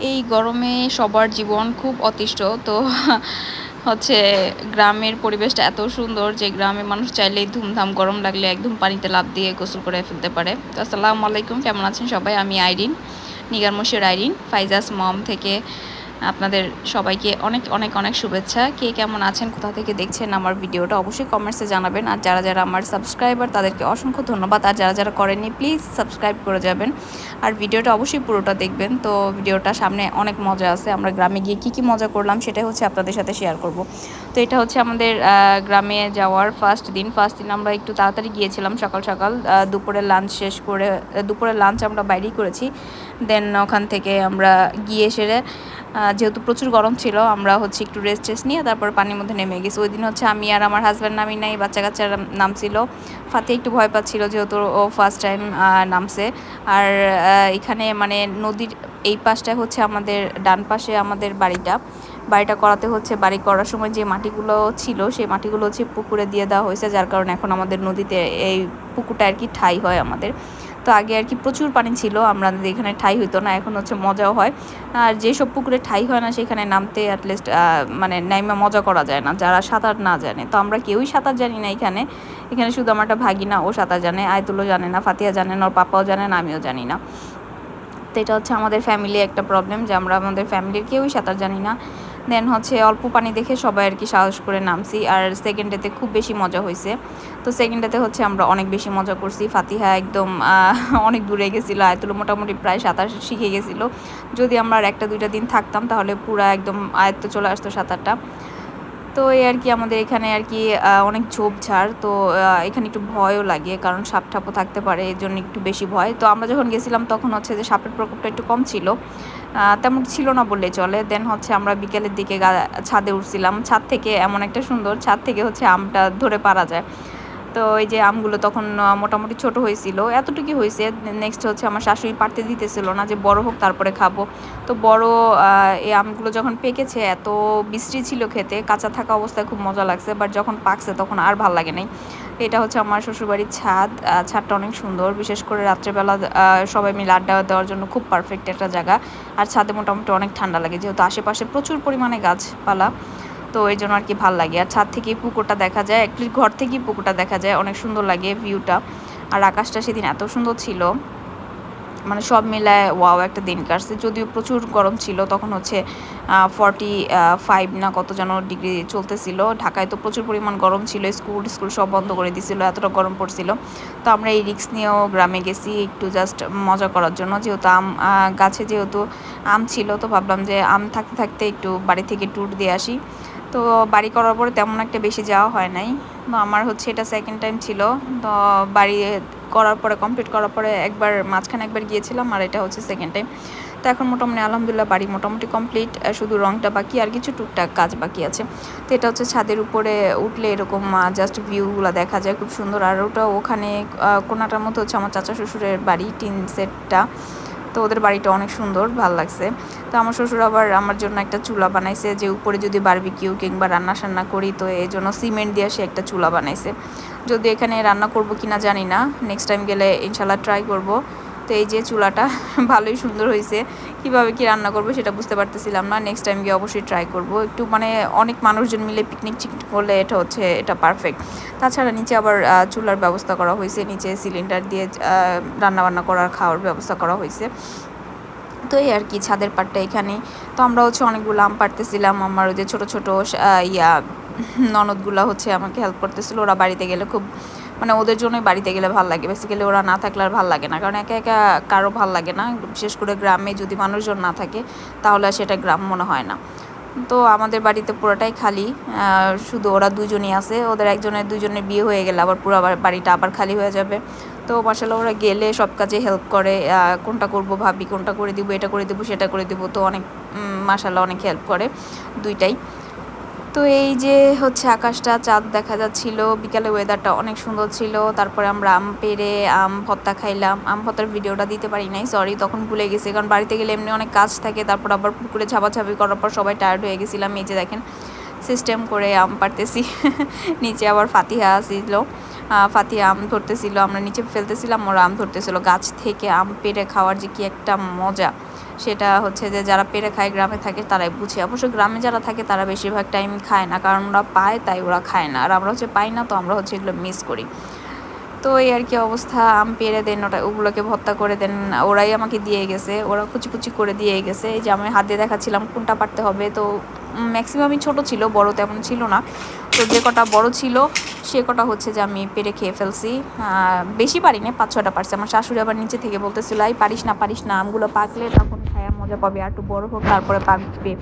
এই গরমে সবার জীবন খুব অতিষ্ঠ তো হচ্ছে গ্রামের পরিবেশটা এত সুন্দর যে গ্রামে মানুষ চাইলেই ধুমধাম গরম লাগলে একদম পানিতে লাফ দিয়ে গোসল করে ফেলতে পারে। তো আসসালামু আলাইকুম, কেমন আছেন সবাই? আমি আইরিন, নিগারমশের আইরিন, ফাইজাস মম থেকে আপনাদের সবাইকে অনেক অনেক অনেক শুভেচ্ছা। কে কেমন আছেন, কোথা থেকে দেখছেন আমার ভিডিওটা অবশ্যই কমেন্টসে জানাবেন। আর যারা যারা আমার সাবস্ক্রাইবার তাদেরকে অসংখ্য ধন্যবাদ। আর যারা যারা করেননি প্লিজ সাবস্ক্রাইব করে যাবেন আর ভিডিওটা অবশ্যই পুরোটা দেখবেন। তো ভিডিওটা সামনে অনেক মজা আছে, আমরা গ্রামে গিয়ে কী কী মজা করলাম সেটাই হচ্ছে আপনাদের সাথে শেয়ার করব। তো এটা হচ্ছে আমাদের গ্রামে যাওয়ার ফার্স্ট দিন আমরা একটু তাড়াতাড়ি গিয়েছিলাম, সকাল সকাল দুপুরের লাঞ্চ শেষ করে, দুপুরের লাঞ্চ আমরা বাইরেই করেছি। দেন ওখান থেকে আমরা গিয়ে সেরে যেহেতু প্রচুর গরম ছিল আমরা হচ্ছে একটু রেস্ট নিয়ে তারপর পানির মধ্যে নেমে গেছি। ওই দিন হচ্ছে আমি আর আমার হাজব্যান্ড নামি নাই, বাচ্চা কাচ্চারা নামছিল। ফাতে একটু ভয় পাচ্ছিল যেহেতু ও ফার্স্ট টাইম নামছে। আর এখানে মানে নদীর এই পাশটায় হচ্ছে আমাদের ডান পাশে আমাদের বাড়িটা করাতে হচ্ছে, বাড়ি করার সময় যে মাটিগুলো ছিল সেই মাটিগুলো হচ্ছে পুকুরে দিয়ে দেওয়া হয়েছে, যার কারণে এখন আমাদের নদীতে এই পুকুরটা আর কি ঠাই হয় আমাদের। তো আগে আর কি প্রচুর পানি ছিল, আমাদের এখানে ঠাই হইতো না, এখন হচ্ছে মজাও হয়। আর যেসব পুকুরে ঠাই হয় না সেখানে নামতে অ্যাটলিস্ট মানে নাইমা মজা করা যায় না যারা সাঁতার না জানে। তো আমরা কেউই সাঁতার জানি না এখানে। এখানে শুধু আমার একটা ভাগিনা, ও সাঁতার জানে, আয়তুলও জানে না, ফাতিহা জানে না, ওর পাপাও জানে না, আমিও জানি না। তো এটা হচ্ছে আমাদের ফ্যামিলি একটা প্রবলেম যে আমরা আমাদের ফ্যামিলির কেউই সাঁতার জানি না। দেন হচ্ছে অল্প পানি দেখে সবাই আর কি সাহস করে নামছি। আর সেকেন্ড ডেতে খুব বেশি মজা হয়েছে। তো সেকেন্ড ডেতে হচ্ছে আমরা অনেক বেশি মজা করছি। ফাতিহা একদম অনেক দূরে গেছিলো, আয়তুল মোটামুটি প্রায় সাঁতার শিখে গেছিলো। যদি আমরা আর একটা দুইটা দিন থাকতাম তাহলে পুরা একদম আয়ত্ত চলে আসতো সাঁতারটা। তো এই আর কি আমাদের এখানে আর কি অনেক ঝোপঝাড়, তো এখানে একটু ভয়ও লাগে কারণ সাপ ঠাপও থাকতে পারে, এর জন্য একটু বেশি ভয়। তো আমরা যখন গেছিলাম তখন হচ্ছে যে সাপের প্রকোপটা একটু কম ছিল, তেমন ছিল না বললেই চলে। দেন হচ্ছে আমরা বিকেলের দিকে ছাদে উঠছিলাম, ছাদ থেকে এমন একটা সুন্দর, ছাদ থেকে হচ্ছে আমটা ধরে পারা যায়। তো এই যে আমগুলো তখন মোটামুটি ছোট হয়েছিল, এতটুকুই হয়েছে। নেক্সট হচ্ছে আমার শাশুড়ি পারতে দিতেছিল না, যে বড় হোক তারপরে খাবো। তো বড় এই আমগুলো যখন পেকেছে এত বিশ্রী ছিল খেতে, কাঁচা থাকা অবস্থায় খুব মজা লাগছে, বাট যখন পাকছে তখন আর ভাল লাগে নাই। এটা হচ্ছে আমার শ্বশুরবাড়ির ছাদ, ছাদটা অনেক সুন্দর, বিশেষ করে রাত্রেবেলা সবাই মিলে আড্ডা দেওয়ার জন্য খুব পারফেক্ট একটা জায়গা। আর ছাদে মোটামুটি অনেক ঠান্ডা লাগে যেহেতু আশেপাশে প্রচুর পরিমাণে গাছপালা, তো এই জন্য আর কি ভাল লাগে। আর ছাদ থেকেই পুকুরটা দেখা যায়, অ্যাটলিস্ট ঘর থেকেই পুকুরটা দেখা যায়, অনেক সুন্দর লাগে ভিউটা। আর আকাশটা সেদিন এত সুন্দর ছিল, মানে সব মিলায় ওয়াও একটা দিন কাটছে। যদিও প্রচুর গরম ছিল, তখন হচ্ছে 45 না কত যেন ডিগ্রি চলতেছিল। ঢাকায় তো প্রচুর পরিমাণ গরম ছিল, স্কুল সব বন্ধ করে দিছিল, এতটা গরম পড়ছিল। তো আমরা এই রিস্ক নিয়েও গ্রামে গেছি একটু জাস্ট মজা করার জন্য, যেহেতু গাছে যেহেতু আম ছিল, তো ভাবলাম যে আম থাকতে থাকতে একটু বাড়ি থেকে ট্যুর দিয়ে আসি। তো বাড়ি করার পরে তেমন একটা বেশি যাওয়া হয় নাই। তো আমার হচ্ছে এটা সেকেন্ড টাইম ছিল। তো বাড়ি করার পরে, কমপ্লিট করার পরে একবার মাঝখানে একবার গিয়েছিলাম, আর এটা হচ্ছে সেকেন্ড টাইম। তো এখন মোটামুটি আলহামদুলিল্লাহ বাড়ি মোটামুটি কমপ্লিট, শুধু রংটা বাকি আর কিছু টুকটাক কাজ বাকি আছে। তো এটা হচ্ছে ছাদের উপরে উঠলে এরকম জাস্ট ভিউগুলো দেখা যায় খুব সুন্দর। আর ওটা ওখানে কোনাটার মতো হচ্ছে আমার চাচা শ্বশুরের বাড়ি, টিন সেটটা। তো ওদের বাড়িটা অনেক সুন্দর, ভালো লাগছে। তো আমার শ্বশুর আবার আমার জন্য একটা চুলা বানাইছে, যে উপরে যদি বারবিকিউ কিংবা রান্না সান্না করি, তো এই জন্য সিমেন্ট দিয়ে সে একটা চুলা বানাইছে। যদি এখানে রান্না করব কিনা জানি না, নেক্সট টাইম গেলে ইনশাল্লাহ ট্রাই করব। তো এই যে চুলাটা ভালোই সুন্দর হয়েছে, কীভাবে কি রান্না করবো সেটা বুঝতে পারতেছিলাম না, নেক্সট টাইম গিয়ে অবশ্যই ট্রাই করব। একটু মানে অনেক মানুষজন মিলে পিকনিক করলে এটা হচ্ছে এটা পারফেক্ট। তাছাড়া নিচে আবার চুলার ব্যবস্থা করা হয়েছে, নিচে সিলিন্ডার দিয়ে রান্নাবান্না করার খাওয়ার ব্যবস্থা করা হয়েছে। তো এই আর কি ছাদের পাটটা এখানেই। তো আমরা হচ্ছে অনেকগুলো আম পাড়তেছিলাম, আমার ওই যে ছোটো ছোটো ইয়া ননদগুলা হচ্ছে আমাকে হেল্প করতেছিল। ওরা বাড়িতে গেলে খুব মানে ওদের জন্যই বাড়িতে গেলে ভালো লাগে, বেসিক্যালি ওরা না থাকলে আর ভালো লাগে না, কারণ একা একা কারো ভালো লাগে না, বিশেষ করে গ্রামে যদি মানুষজন না থাকে তাহলে সেটা গ্রাম মনে হয় না। তো আমাদের বাড়িতে পুরোটাই খালি, শুধু ওরা দুজনই আছে, ওদের দুজনের বিয়ে হয়ে গেলে আবার পুরো বাড়িটা আবার খালি হয়ে যাবে। তো মাশাআল্লাহ ওরা গেলে সব কাজে হেল্প করে, কোনটা করব ভাবি, কোনটা করে দিব, এটা করে দিব, সেটা করে দিব, তো অনেক মাশাআল্লাহ অনেক হেল্প করে দুইটাই। তো এই যে হচ্ছে আকাশটা চাঁদ দেখা যাচ্ছিল, বিকালে ওয়েদারটা অনেক সুন্দর ছিল। তারপরে আমরা আম পেড়ে আম ভর্তা খাইলাম। আম ভর্তার ভিডিওটা দিতে পারি নাই, সরি, তখন ভুলে গেছি, কারণ বাড়িতে গেলে এমনি অনেক কাজ থাকে, তারপর আবার পুকুরে ঝাপাঝাপি করার পর সবাই টায়ার্ড হয়ে গেছিলাম। এই যে দেখেন সিস্টেম করে আম পাড়তেছি নিচে আবার ফাতিহা ছিল, ফাতিহা আম ধরতেছিল, আমরা নিচে ফেলতেছিলাম, ওরা আম ধরতেছিল। গাছ থেকে আম পেড়ে খাওয়ার যে কি একটা মজা, সেটা হচ্ছে যে যারা পেরে খায় গ্রামে থাকে তারাই বুঝে। অবশ্য গ্রামে যারা থাকে তারা বেশিরভাগ টাইম খায় না, কারণ ওরা পায় তাই ওরা খায় না, আর আমরা হচ্ছে পাই না, তো আমরা হচ্ছে এগুলো মিস করি। তো এই আর কি অবস্থা। আম পেড়ে দেন, ওগুলোকে ভর্তা করে দেন, ওরাই আমাকে দিয়ে গেছে, ওরা কুচি কুচি করে দিয়ে গেছে। এই যে আমি হাত দিয়ে দেখাচ্ছিলাম কোনটা পারতে হবে, তো ম্যাক্সিমামই ছোট ছিল, বড় তেমন ছিল না। তো যে কটা বড় ছিল সে কটা হচ্ছে যে আমি পেরে খেয়ে ফেলছি। বেশি পারি না, 5-6টা পারছি। আমার শাশুড়ি আবার নিচে থেকে বলতেছিল, এই পারিস না পারিস না, আমগুলো পাকলে তখন খায়া মজা পাবে, আর একটু বড় হোক তারপরে পাকবে।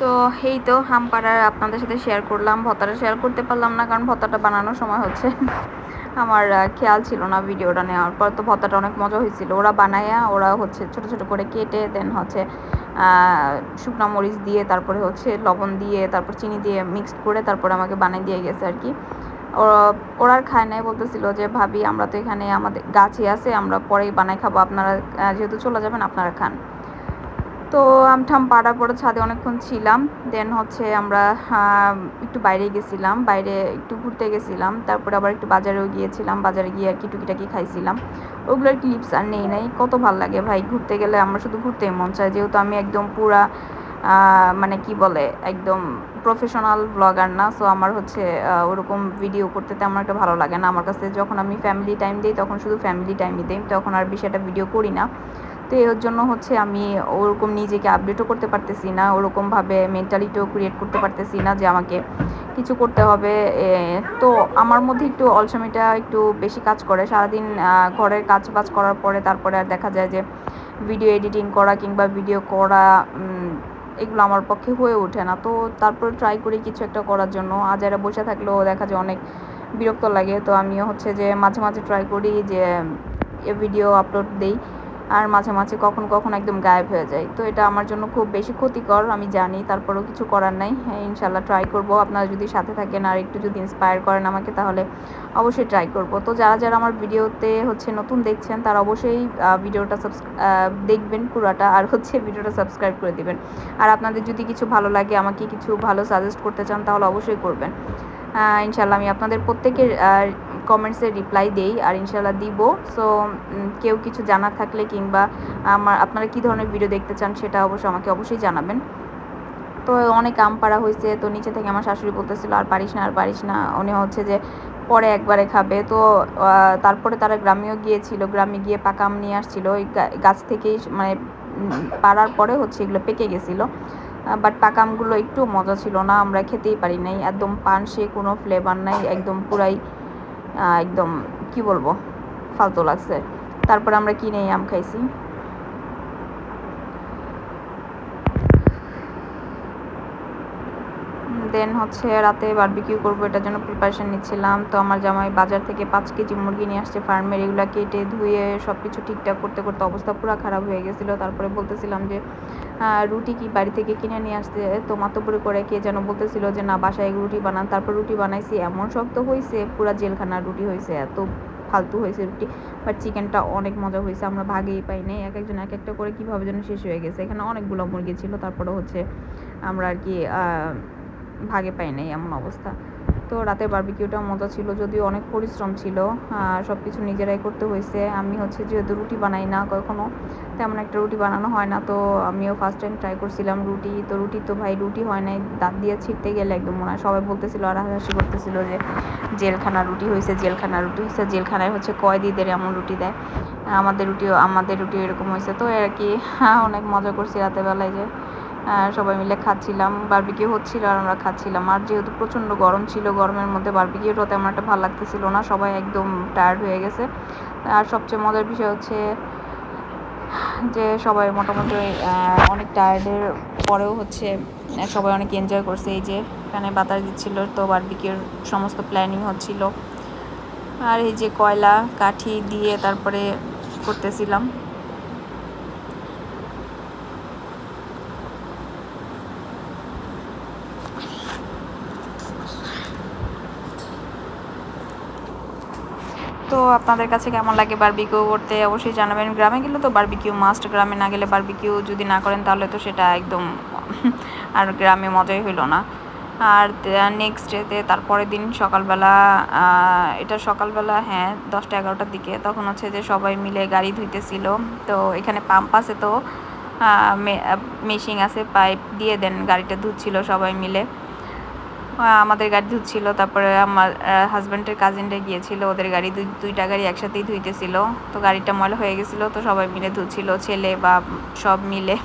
তো এই তো আম পাড়ার আপনাদের সাথে শেয়ার করলাম। ভর্তাটা শেয়ার করতে পারলাম না, কারণ ভর্তাটা বানানোর সময় হচ্ছে আমার খেয়াল ছিল না ভিডিওটা নেওয়ার পর। তো ভর্তাটা অনেক মজা হয়েছিল, ওরা বানায়া ওরা হচ্ছে ছোট ছোট করে কেটে দেন হচ্ছে শুকনো মরিচ দিয়ে, তারপরে হচ্ছে লবণ দিয়ে, তারপর চিনি দিয়ে মিক্সড করে তারপরে আমাকে বানিয়ে দিয়ে গেছে আর কি। ওরা আর খায় নাই, বলতেছিল যে ভাবি আমরা তো এখানে আমাদের গাছই আছে, আমরা পরেই বানাই খাবো, আপনারা যেহেতু চলে যাবেন আপনারা খান। তো আমঠাম পাড়ার পরে ছাদে অনেকক্ষণ ছিলাম। দেন হচ্ছে আমরা একটু বাইরে গেছিলাম, বাইরে একটু ঘুরতে গেছিলাম, তারপরে আবার একটু বাজারেও গিয়েছিলাম, বাজারে গিয়ে আর কি টুকিটাকি খাইছিলাম। ওগুলোর ক্লিপস আর নেই নাই। কত ভাল লাগে ভাই ঘুরতে গেলে, আমার শুধু ঘুরতেই মন চায়, যেহেতু আমি একদম পুরা মানে কি বলে একদম প্রফেশনাল ব্লগার না। সো আমার হচ্ছে ওরকম ভিডিও করতে তেমন একটা ভালো লাগে না। আমার কাছে যখন আমি ফ্যামিলি টাইম দিই তখন শুধু ফ্যামিলি টাইমই দিই, তখন আর বেশি একটা ভিডিও করি না। তো এর জন্য হচ্ছে আমি ওরকম নিজেকে আপডেটও করতে পারতেছি না, ওরকমভাবে মেন্টালিটিও ক্রিয়েট করতে পারতেছি না যে আমাকে কিছু করতে হবে। তো আমার মধ্যে একটু অলসেমিটা একটু বেশি কাজ করে। সারাদিন ঘরের কাজ বাজ করার পরে তারপরে আর দেখা যায় যে ভিডিও এডিটিং করা কিংবা ভিডিও করা এগুলো আমার পক্ষে হয়ে ওঠে না। তো তারপরে ট্রাই করি কিছু একটা করার জন্য। আজারা বসে থাকলেও দেখা যায় অনেক বিরক্ত লাগে। তো আমিও হচ্ছে যে মাঝে মাঝে ট্রাই করি যে ভিডিও আপলোড দেই, আর মাঝে মাঝে কখনো কখনো একদম গায়েব হয়ে যায়। তো এটা আমার জন্য খুব বেশি ক্ষতিকর আমি জানি, তারপরেও কিছু করার নাই। হ্যাঁ, ইনশাল্লাহ ট্রাই করব। আপনারা যদি সাথে থাকেন আর একটু যদি ইন্সপায়ার করেন আমাকে, তাহলে অবশ্যই ট্রাই করব। তো যারা যারা আমার ভিডিওতে হচ্ছে নতুন দেখছেন তারা অবশ্যই ভিডিওটা দেখবেন পুরাটা, আর হচ্ছে ভিডিওটা সাবস্ক্রাইব করে দিবেন। আর আপনাদের যদি কিছু ভালো লাগে, আমাকে কিছু ভালো সাজেস্ট করতে চান, তাহলে অবশ্যই করবেন। ইনশাল্লাহ আমি আপনাদের প্রত্যেকের কমেন্টসের রিপ্লাই দেই, আর ইনশাল্লাহ দিব। সো কেউ কিছু জানার থাকলে কিংবা আপনারা কী ধরনের ভিডিও দেখতে চান সেটা আমাকে অবশ্যই জানাবেন। তো অনেক আম পাড়া হয়েছে, তো নিচে থেকে আমার শাশুড়ি বলতেছিল আর পারিস না আর পারিস না, উনি হচ্ছে যে পরে একবারে খাবে। তো তারপরে তারা গ্রামেও গিয়েছিল, গ্রামে গিয়ে পাকা আম নিয়ে আসছিল, ওই গাছ থেকেই মানে পাড়ার পরে হচ্ছে এগুলো পেকে গেছিলো। বাট পাকা আমগুলো একটু মজা ছিল না, আমরা খেতেই পারি নাই, একদম পানসে, কোনো ফ্লেভার নাই, একদম পুরাই একদম কি বলবো ফালতু লাগছে। তারপর আমরা কিনে আম খাইছি। দেন হচ্ছে রাতে বারবিকিউ করবো, এটার জন্য প্রিপারেশন নিচ্ছিলাম। তো আমার জামাই বাজার থেকে 5 কেজি মুরগি নিয়ে আসছে ফার্মের, এগুলো কেটে ধুয়ে সব কিছু ঠিকঠাক করতে করতে অবস্থা পুরো খারাপ হয়ে গেছিলো। তারপরে বলতেছিলাম যে রুটি কি বাড়ি থেকে কিনে নিয়ে আসতে, তো মাতব্বরি করে কে যেন বলতেছিল যে না বাসায় রুটি বানান। তারপর রুটি বানাইছি, এমন শক্ত হয়েছে, পুরা জেলখানার রুটি হয়েছে, এত ফালতু হয়েছে রুটি। বাট চিকেনটা অনেক মজা হয়েছে, আমরা ভাগেই পাই নাই, এক একজন এক একটা করে কীভাবে যেন শেষ হয়ে গেছে। এখানে অনেকগুলো মুরগি ছিল, তারপরে হচ্ছে আমরা আর কি ভাগে পাই নাই, এমন অবস্থা। তো রাতের বারবিকিউটাও মজা ছিল, যদিও অনেক পরিশ্রম ছিল, সব কিছু নিজেরাই করতে হয়েছে। আমি হচ্ছে যেহেতু রুটি বানাই না কখনো, তেমন একটা রুটি বানানো হয় না, তো আমিও ফার্স্ট টাইম ট্রাই করছিলাম রুটি। তো রুটি তো ভাই রুটি হয় নাই, দাঁত দিয়ে ছিঁড়তে গেলে একদম মনে হয়। সবাই বলতেছিল আর হাসাহাসি করতেছিল যে জেলখানা রুটি হয়েছে, জেলখানা রুটি হয়েছে, জেলখানায় হচ্ছে কয়েদিদের এমন রুটি দেয়, আমাদের রুটি এরকম হয়েছে। তো আর কি অনেক মজা করছি রাতের বেলায়, যে সবাই মিলে খাচ্ছিলাম, বারবিকিউ হচ্ছিল আর আমরা খাচ্ছিলাম। আর যেহেতু প্রচণ্ড গরম ছিল, গরমের মধ্যে বারবিকিউটা তেমন একটা ভালো লাগতেছিল না, সবাই একদম টায়ার্ড হয়ে গেছে। আর সবচেয়ে মজার বিষয় হচ্ছে যে সবাই মোটামুটি অনেক টায়ার্ডের পরেও হচ্ছে সবাই অনেক এনজয় করছে। এই যে এখানে বাতাস দিচ্ছিলো, তো বারবিকিউর সমস্ত প্ল্যানিং হচ্ছিল। আর এই যে কয়লা কাঠি দিয়ে তারপরে করতেছিলাম। তো আপনাদের কাছে কেমন লাগে বারবিকিউ করতে অবশ্যই জানাবেন। গ্রামে গেলে তো বারবিকিউ মাস্ট, গ্রামে না গেলে বারবিকিউ যদি না করেন তাহলে তো সেটা একদম আর গ্রামে মজাই হইল না। আর নেক্সট ডেতে তারপরের দিন সকালবেলা, এটা সকালবেলা হ্যাঁ 10টা-11টার দিকে, তখন হচ্ছে যে সবাই মিলে গাড়ি ধুইতেছিল। তো এখানে পাম্প আছে, তো মেশিন আছে, পাইপ দিয়ে দেন গাড়িটা ধুচ্ছিল সবাই মিলে। আমাদের গাড়ি ধুচ্ছিল, তারপরে আমার হাজব্যান্ডের কাজিনরা গিয়েছিল, ওদের গাড়ি দুইটা গাড়ি একসাথেই ধুইতেছিল। তো গাড়িটা ময়লা হয়ে গেছিলো, তো সবাই মিলে ধুচ্ছিল, ছেলে বা সব মিলে।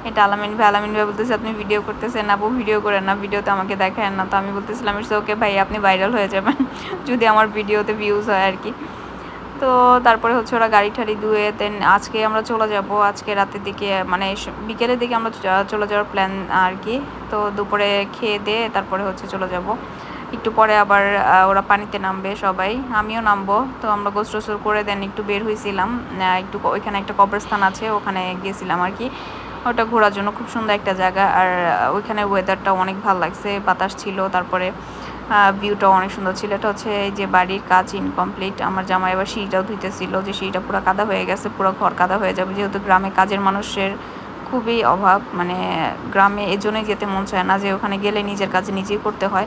এটা আলামিন ভাই বলতেছে আপনি ভিডিও করতেছেন, আপু ভিডিও করেন না, ভিডিওতে আমাকে দেখায় না। তো আমি বলতেছিলাম ইটস ওকে ভাই, আপনি ভাইরাল হয়ে যাবেন যদি আমার ভিডিওতে ভিউজ হয় আর কি। তো তারপরে হচ্ছে ওরা গাড়ি ঠাড়ি ধুয়ে দেন আজকে আমরা চলে যাব, আজকে রাতের দিকে মানে বিকেলের দিকে আমরা চলে যাওয়ার প্ল্যান আর কি। তো দুপুরে খেয়ে দিয়ে তারপরে হচ্ছে চলে যাব। একটু পরে আবার ওরা পানিতে নামবে সবাই, আমিও নামবো। তো আমরা গোসল করে দেন একটু বের হয়েছিলাম, একটু ওইখানে একটা কবরস্থান আছে, ওখানে গিয়েছিলাম আর কি। ওটা ঘোরার জন্য খুব সুন্দর একটা জায়গা, আর ওইখানে ওয়েদারটা অনেক ভালো লাগছে, বাতাস ছিল, তারপরে ভিউটাও অনেক সুন্দর ছিল। এটা হচ্ছে এই যে বাড়ির কাজ ইনকমপ্লিট, আমার জামাই এবার সিঁড়িটাও ধুইতেছিল, যে সিঁড়িটা পুরো কাদা হয়ে গেছে, পুরো ঘর কাদা হয়ে যাবে, যেহেতু গ্রামে কাজের মানুষের খুবই অভাব। মানে গ্রামে এজন্যই যেতে মন চায় না, যে ওখানে গেলে নিজের কাজ নিজেই করতে হয়,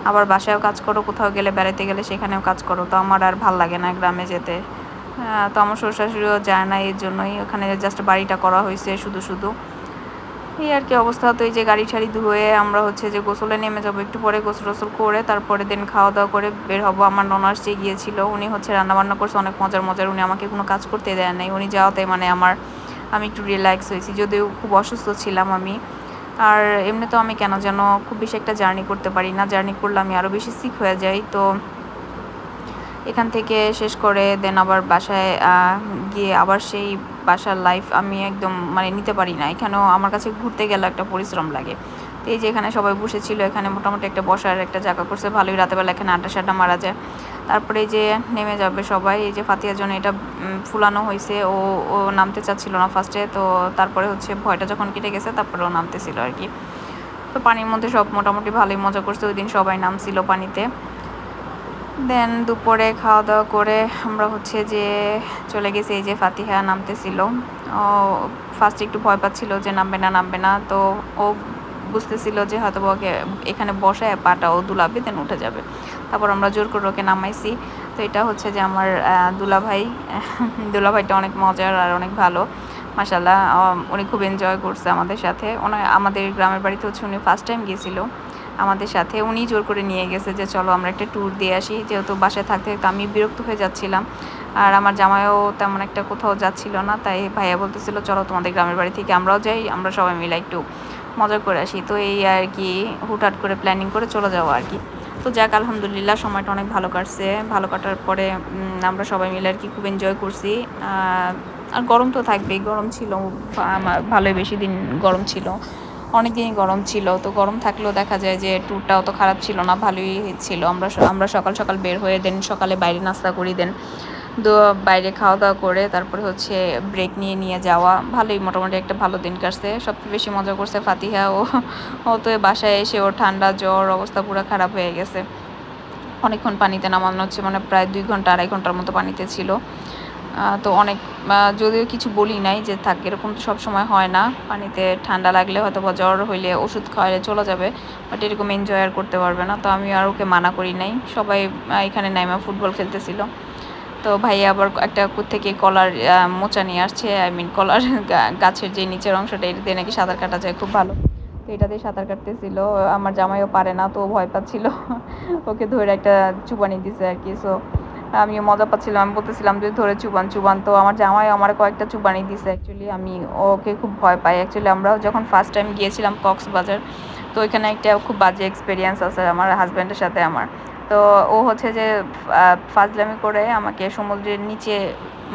আবার বাসায়ও কাজ করো, কোথাও গেলে বেড়াতে গেলে সেখানেও কাজ করো। তো আমার আর ভাল লাগে না গ্রামে যেতে। তো আমার শ্বশুর শাশুড়িও যায় না, এর জন্যই ওখানে জাস্ট বাড়িটা করা হয়েছে শুধু শুধু। এই আর কি অবস্থা। তো এই যে গাড়ি ঠাড়ি ধুয়ে আমরা হচ্ছে যে গোসলে নেমে যাবো, একটু পরে গোসল টোসল করে তারপরে দিন খাওয়া দাওয়া করে বের হবো। আমার ননাস যে গিয়েছিল, উনি হচ্ছে রান্নাবান্না করছে অনেক মজার, উনি আমাকে কোনো কাজ করতে দেয় নাই। উনি যাওয়াতে মানে আমি একটু রিল্যাক্স হয়েছি, যদিও খুব অসুস্থ ছিলাম আমি। আর এমনি তো আমি কেন যেন খুব বেশি একটা জার্নি করতে পারি না, জার্নি করলে আমি আরও বেশি সিক হয়ে যাই। তো এখান থেকে শেষ করে দেন আবার বাসায় গিয়ে আবার সেই বাসার লাইফ আমি একদম মানে নিতে পারি না। এখানেও আমার কাছে ঘুরতে গেলে একটা পরিশ্রম লাগে। তো এই যে এখানে সবাই বসেছিল, এখানে মোটামুটি একটা বসার একটা জায়গা করছে ভালোই, রাতেবেলা এখানে আড্ডা সাড্ডা মারা যায়। তারপরে এই যে নেমে যাবে সবাই, এই যে ফাতিয়ার জন্য এটা ফুলানো হয়েছে, ও ও নামতে চাচ্ছিল না ফার্স্টে, তো তারপরে হচ্ছে ভয়টা যখন কেটে গেছে তারপরে ও নামতেছিল আর কি। তো পানির মধ্যে সব মোটামুটি ভালোই মজা করছে, ওই দিন সবাই নামছিল পানিতে। দেন দুপুরে খাওয়া দাওয়া করে আমরা হচ্ছে যে চলে গেছি। এই যে ফাতিহা নামতেছিল, ও ফার্স্টে একটু ভয় পাচ্ছিল যে নামবে না, তো ও বুঝতেছিল যে হয়তো ওকে এখানে বসায় পাটা ও দুলাবে, দেন উঠে যাবে। তারপর আমরা জোর করে ওকে নামাইছি। তো এটা হচ্ছে যে আমার দুলাভাই দুলাভাইটা অনেক মজার আর অনেক ভালো, মাশাল্লাহ। উনি খুব এনজয় করছে আমাদের সাথে। আমাদের গ্রামের বাড়িতে হচ্ছে উনি ফার্স্ট টাইম গিয়েছিল আমাদের সাথে, উনি জোর করে নিয়ে গেছে যে চলো আমরা একটা ট্যুর দিয়ে আসি, যেহেতু বাসায় থাকতে থাকতে আমি বিরক্ত হয়ে যাচ্ছিলাম, আর আমার জামাইও তেমন একটা কোথাও যাচ্ছিল না। তাই ভাইয়া বলতেছিল চলো তোমাদের গ্রামের বাড়ি থেকে আমরাও যাই, আমরা সবাই মিলে একটু মজা করে আসি। তো এই আর কি হুটহাট করে প্ল্যানিং করে চলে যাওয়া আর কি। তো যাক আলহামদুলিল্লাহ সময়টা অনেক ভালো কাটছে, ভালো কাটার পরে আমরা সবাই মিলে আর কি খুব এনজয় করছি। আর গরম তো থাকবেই, গরম ছিল আমার ভালোই, বেশি দিন গরম ছিল, অনেক দিনই গরম ছিল। তো গরম থাকলেও দেখা যায় যে ট্যুরটা অত খারাপ ছিল না, ভালোই ছিল। আমরা সকাল সকাল বের হয়ে দেন সকালে বাইরে নাস্তা করি, দেন বাইরে খাওয়া দাওয়া করে তারপরে হচ্ছে ব্রেক নিয়ে যাওয়া, ভালোই মোটামুটি একটা ভালো দিন কাটছে। সবচেয়ে বেশি মজা করছে ফাতিহা, ও তো বাসায় এসে ওর ঠান্ডা জ্বর অবস্থা পুরো খারাপ হয়ে গেছে, অনেকক্ষণ পানিতে নামানো হচ্ছে, মানে প্রায় 2 ঘন্টা 2.5 ঘন্টার মতো পানিতে ছিল। তো অনেক যদিও কিছু বলি নাই যে থাক, এরকম তো সবসময় হয় না, পানিতে ঠান্ডা লাগলে হয়তো বা জ্বর হইলে ওষুধ খাওয়ালে চলে যাবে, বাট এরকম এনজয় আর করতে পারবে না। তো আমি আর ওকে মানা করি নাই, সবাই এখানে নাইমা ফুটবল খেলতেছিল। তো ভাইয়া আবার একটা থেকে কলার মোচা নিয়ে আসছে, কলার গাছের যে নিচের অংশটা, এটা দিয়ে নাকি সাঁতার কাটা যায় খুব ভালো। তো এটা দিয়ে সাঁতার কাটতেছিল, আমার জামাইও পারে না, তো ভয় পাচ্ছিল ওকে ধরে একটা চুবানি দিছে আর কি। সো আমিও মজা পাচ্ছিলাম, আমি বলতেছিলাম যে ধরে চুবান। তো আমার জামাই আমার কয়েকটা চুবানি দিছে। অ্যাকচুয়ালি আমি ওকে খুব ভয় পাই। অ্যাকচুয়ালি আমরাও যখন ফার্স্ট টাইম গিয়েছিলাম কক্সবাজার, তো ওইখানে একটা খুব বাজে এক্সপিরিয়েন্স আছে আমার হাজব্যান্ডের সাথে আমার। তো ও হচ্ছে যে ফাজলামি করে আমাকে সমুদ্রের নিচে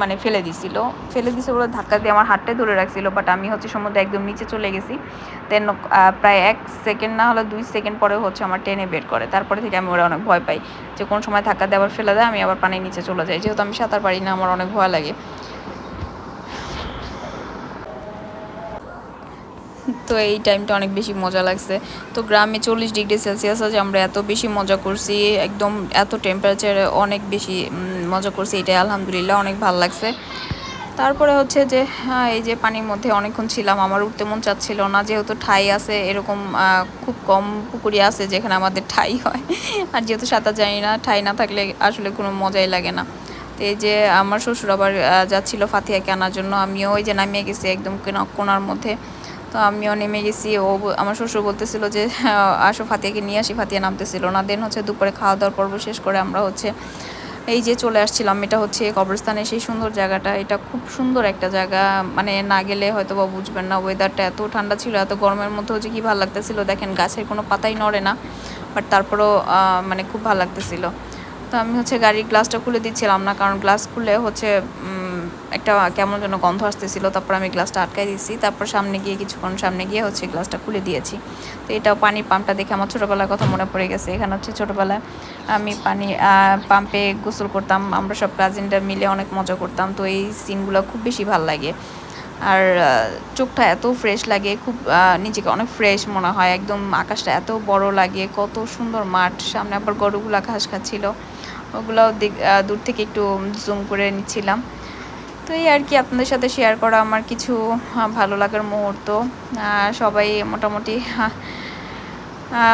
মানে ফেলে দিছে বলে ধাক্কা দিয়ে আমার হাতটাই ধরে রাখছিল, বাট আমি হচ্ছে সমুদ্রে একদম নিচে চলে গেছি। দেন প্রায় 1 সেকেন্ড না হলে 2 সেকেন্ড পরে হচ্ছে আমার টেনে বের করে, তারপরে থেকে আমি ওরা অনেক ভয় পাই, যে কোন সময় ধাক্কা দিয়ে আবার ফেলে দেয়, আমি আবার পানির নিচে চলে যাই, যেহেতু আমি সাঁতার পারি না, আমার অনেক ভয় লাগে। তো এই টাইমটা অনেক বেশি মজা লাগছে। তো গ্রামে 40 ডিগ্রি সেলসিয়াস আছে, আমরা এত বেশি মজা করছি, একদম এত টেম্পারেচারে অনেক বেশি মজা করছি, এটাই আলহামদুলিল্লাহ অনেক ভালো লাগছে। তারপরে হচ্ছে যে এই যে পানির মধ্যে অনেকক্ষণ ছিলাম, আমার উঠতে মন চাচ্ছিল না, যেহেতু ঠাই আছে এরকম খুব কম পুকুরি আছে যেখানে আমাদের ঠাই হয়। আর যেহেতু সাঁতার জানি না, ঠাই না থাকলে আসলে কোনো মজাই লাগে না। তো এই যে আমার শ্বশুর আবার যাচ্ছিল ফাতিহাকে আনার জন্য, আমিও ওই যে নামিয়ে গেছি একদম কোনার মধ্যে। তো আমিও নেমে গেছি, আমার শ্বশুর বলতেছিল যে আসো ফাতিহাকে নিয়ে আসি, ফাতিহা নামতেছিল না। দেন হচ্ছে দুপুরে খাওয়া দাওয়ার পর্ব শেষ করে আমরা হচ্ছে এই যে চলে আসছিলাম। এটা হচ্ছে কবরস্থানের সেই সুন্দর জায়গাটা, এটা খুব সুন্দর একটা জায়গা, মানে না গেলে হয়তো বা বুঝবেন না। ওয়েদারটা এত ঠান্ডা ছিল, এত গরমের মধ্যে হচ্ছে কি ভালো লাগতেছিল, দেখেন গাছের কোনো পাতাই নড়ে না, বাট তারপরেও মানে খুব ভালো লাগতেছিল। তো আমি হচ্ছে গাড়ির গ্লাসটা খুলে দিচ্ছিলাম না, কারণ গ্লাস খুলে হচ্ছে একটা কেমন যেন গন্ধ আসতেছিল। তারপর আমি গ্লাসটা আটকাই দিয়েছি, তারপর সামনে গিয়ে কিছুক্ষণ সামনে গিয়ে হচ্ছে গ্লাসটা খুলে দিয়েছি। তো এটাও পানির পাম্পটা দেখে আমার ছোটোবেলার কথা মনে পড়ে গেছে। এখানে হচ্ছে ছোটোবেলায় আমি পানি পাম্পে গোসল করতাম, আমরা সব কাজিনরা মিলে অনেক মজা করতাম। তো এই সিনগুলো খুব বেশি ভাল লাগে। আর চোখটা এত ফ্রেশ লাগে, খুব নিজেকে অনেক ফ্রেশ মনে হয়, একদম আকাশটা এত বড় লাগে, কত সুন্দর মাঠ, সামনে আবার গরুগুলা ঘাস খাচ্ছিল, ওগুলোও দূর থেকে একটু জুম করে নিচ্ছিলাম। তো এই আর কি আপনাদের সাথে শেয়ার করা আমার কিছু ভালো লাগার মুহূর্ত। সবাই মোটামুটি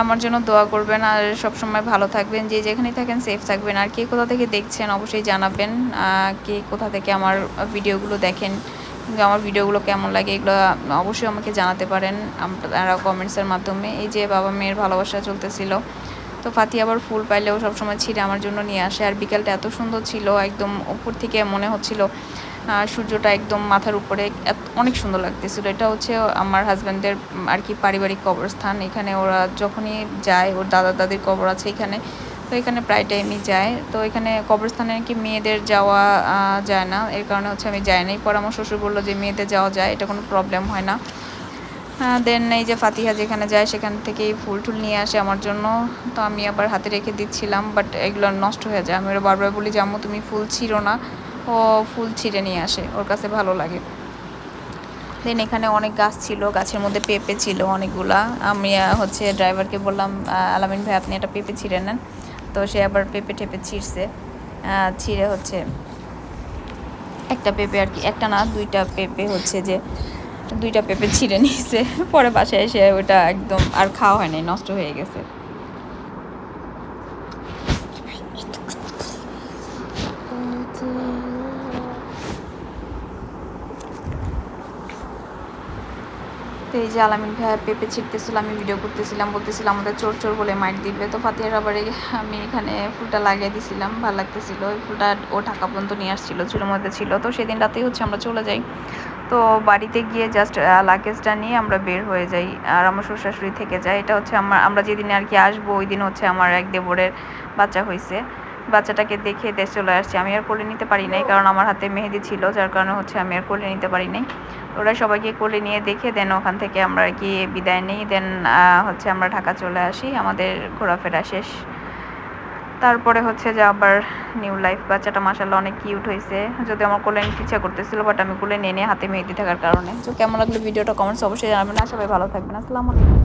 আমার জন্য দোয়া করবেন, আর সবসময় ভালো থাকবেন, যে যেখানেই থাকেন সেফ থাকবেন। আর কে কোথা থেকে দেখছেন অবশ্যই জানাবেন, কে কোথা থেকে আমার ভিডিওগুলো দেখেন, কিংবা আমার ভিডিওগুলো কেমন লাগে এগুলো অবশ্যই আমাকে জানাতে পারেন আপনারা কমেন্টসের মাধ্যমে। এই যে বাবা মেয়ের ভালোবাসা চলতেছিল। তো ফাতি আবার ফুল পাইলেও সবসময় ছিঁড়ে আমার জন্য নিয়ে আসে। আর বিকেলটা এত সুন্দর ছিল, একদম উপর থেকে মনে হচ্ছিল সূর্যটা একদম মাথার উপরে, অনেক সুন্দর লাগতেছিল। এটা হচ্ছে আমার হাজব্যান্ডের আর কি পারিবারিক কবরস্থান। এখানে ওরা যখনই যায়, ওর দাদা দাদির কবর আছে এখানে, তো এখানে প্রায় টাইমই যায়। তো এখানে কবরস্থানে কি মেয়েদের যাওয়া যায় না, এর কারণে হচ্ছে আমি যাই নাই। পর আমার শ্বশুর বললো যে মেয়েদের যাওয়া যায়, এটা কোনো প্রবলেম হয় না। দেন এই যে ফাতিহা যেখানে যায় সেখান থেকেই ফুল টুল নিয়ে আসে আমার জন্য। তো আমি আবার হাতে রেখে দিচ্ছিলাম, বাট এগুলো নষ্ট হয়ে যায়। আমি ওরা বারবার বলি যে আম্মু তুমি ফুল ছিঁড়ো না, ও ফুল ছিঁড়ে নিয়ে আসে, ওর কাছে ভালো লাগে। দেন এখানে অনেক গাছ ছিল, গাছের মধ্যে পেঁপে ছিল অনেকগুলা। আমি হচ্ছে ড্রাইভারকে বললাম আলামিন ভাই আপনি একটা পেঁপে ছিঁড়ে নেন। তো সে আবার পেঁপে টেপে ছিঁড়ছে, ছিঁড়ে হচ্ছে একটা পেঁপে আর কি, একটা না দুইটা পেঁপে হচ্ছে যে দুইটা পেঁপে ছিঁড়ে নিয়েছে। পরে বাসায় এসে ওটা একদম আর খাওয়া হয়নি, নষ্ট হয়ে গেছে। তো এই যে আলামিন ভাইয়া পেঁপে ছিঁড়তেছিল, আমি ভিডিও করতেছিলাম, বলতেছিলাম আমাদের চোর চোর বলে মাইট দিবে। তো ফাতিহার আবার আমি এখানে ফুলটা লাগিয়ে দিছিলাম, ভালো লাগতেছিল। ওই ফুলটা ও ঢাকা পর্যন্ত নিয়ে আসছিল, চুলের মধ্যে ছিল। তো সেদিন রাতেই হচ্ছে আমরা চলে যাই। তো বাড়িতে গিয়ে জাস্ট লাগেজটা নিয়ে আমরা বের হয়ে যাই, আর আমার শ্বশুর শাশুড়ি থেকে যায়। এটা হচ্ছে আমরা যেদিন আর কি আসবো ওই দিন হচ্ছে আমার এক দেবরের বাচ্চা হয়েছে। বাচ্চাটাকে দেখে দেশ চলে আসছি। আমি আর কোলে নিতে পারি নাই, কারণ আমার হাতে মেহেদি ছিল, যার কারণে হচ্ছে আমি আর কোলে নিতে পারি নাই। ওরা সবাইকে কোলে নিয়ে দেখে দেন ওখান থেকে আমরা আর কি বিদায় নিই। দেন হচ্ছে আমরা ঢাকা চলে আসি, আমাদের ঘোরাফেরা শেষ। তারপরে হচ্ছে যে আবার নিউ লাইফ। বাচ্চাটা মাশাআল্লাহ অনেক কিউট হয়েছে, যদি আমার কোলে নিতে ইচ্ছা করতেছিল, বাট আমি কোলে নিয়ে হাতে মেহেদি থাকার কারণে। তো কেমন লাগলো ভিডিওটা কমেন্টস অবশ্যই জানাবেন। সবাই ভালো থাকবেন, আসসালামু আলাইকুম।